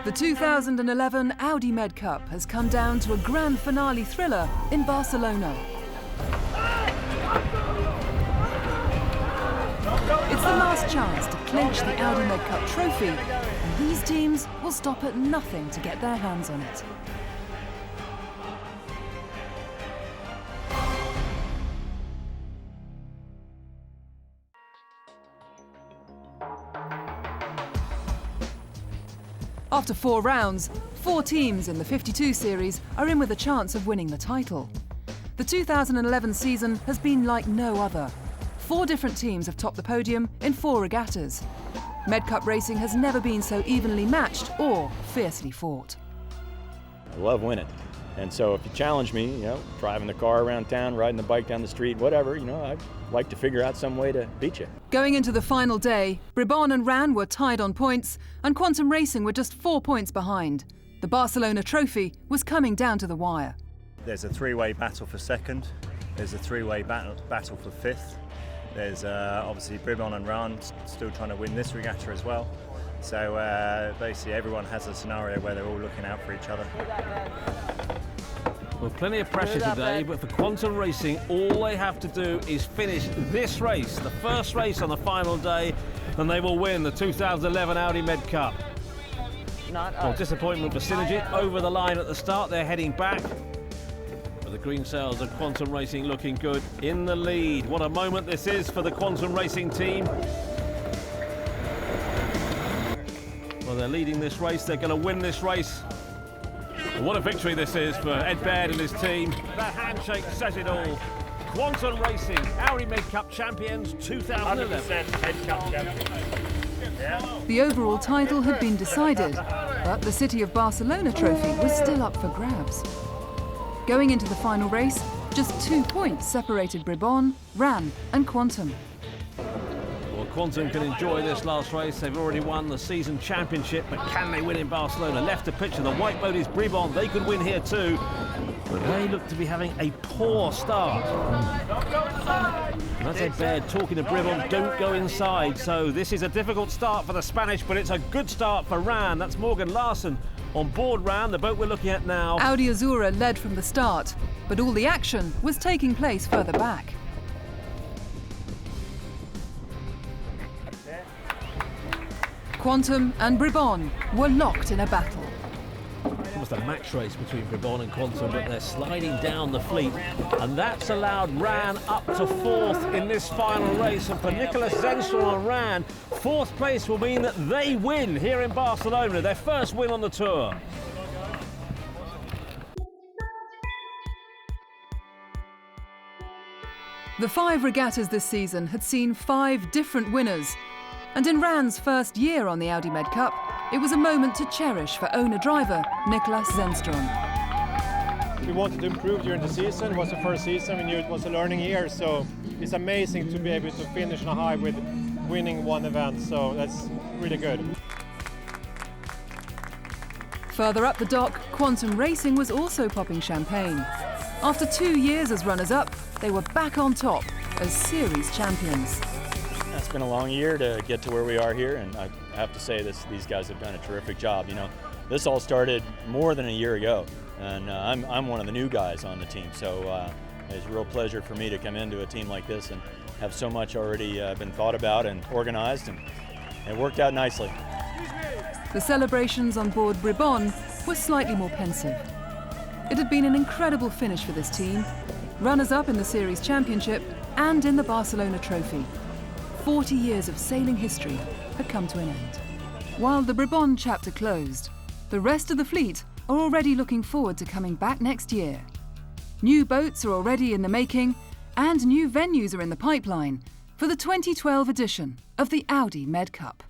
The 2011 Audi Med Cup has come down to a grand finale thriller in Barcelona. It's the last chance to clinch the Audi Med Cup trophy, and these teams will stop at nothing to get their hands on it. After 4 rounds, 4 teams in the 52 series are in with a chance of winning the title. The 2011 season has been like no other. 4 different teams have topped the podium in 4 regattas. Med Cup racing has never been so evenly matched or fiercely fought. I love winning. And so if you challenge me, driving the car around town, riding the bike down the street, whatever, I'd like to figure out some way to beat you. Going into the final day, Brabant and Ran were tied on points, and Quantum Racing were just 4 points behind. The Barcelona trophy was coming down to the wire. There's a 3-way battle for second. There's a 3-way battle for fifth. There's obviously Brabant and Ran still trying to win this regatta as well. So basically everyone has a scenario where they're all looking out for each other. Well, plenty of pressure today, but for Quantum Racing, all they have to do is finish this race, the first race on the final day, and they will win the 2011 Audi Med Cup. Well, disappointment for Synergy over the line at the start. They're heading back. But the green sails of Quantum Racing looking good in the lead. What a moment this is for the Quantum Racing team. Well, they're leading this race. They're going to win this race. What a victory this is for Ed Baird and his team. That handshake says it all. Quantum Racing, Audi Med Cup champions 2011. 100% Med Cup champions. The overall title had been decided, but the City of Barcelona trophy was still up for grabs. Going into the final race, just 2 points separated Brabant, Ran and Quantum. Well, Quantum can enjoy this last race. They've already won the season championship, but can they win in Barcelona? Left to picture, the white boat is Brabant. They could win here too, but they look to be having a poor start. And that's Ed Baird talking to Brabant, don't go inside. So this is a difficult start for the Spanish, but it's a good start for Ran. That's Morgan Larson on board Ran, the boat we're looking at now. Audi Azura led from the start, but all the action was taking place further back. Quantum and Brabant were locked in a battle. Almost a match race between Brabant and Quantum, but they're sliding down the fleet, and that's allowed Ran up to 4th in this final race. And for Nicolas Zenstrom and Ran, 4th place will mean that they win here in Barcelona, their first win on the tour. The 5 regattas this season had seen 5 different winners. And in Ran's first year on the Audi Med Cup, it was a moment to cherish for owner-driver Nicolas Zenstrom. We wanted to improve during the season. It was the first season. We knew it was a learning year, so it's amazing to be able to finish on a high with winning 1 event, so that's really good. Further up the dock, Quantum Racing was also popping champagne. After 2 years as runners-up, they were back on top as series champions. It's been a long year to get to where we are here, and I have to say these guys have done a terrific job. This all started more than a year ago, and I'm one of the new guys on the team, so it's a real pleasure for me to come into a team like this and have so much already been thought about and organized, and it worked out nicely. The celebrations on board Brabant were slightly more pensive. It had been an incredible finish for this team, runners-up in the Series Championship and in the Barcelona Trophy. 40 years of sailing history had come to an end. While the Brabant chapter closed, the rest of the fleet are already looking forward to coming back next year. New boats are already in the making, and new venues are in the pipeline for the 2012 edition of the Audi Med Cup.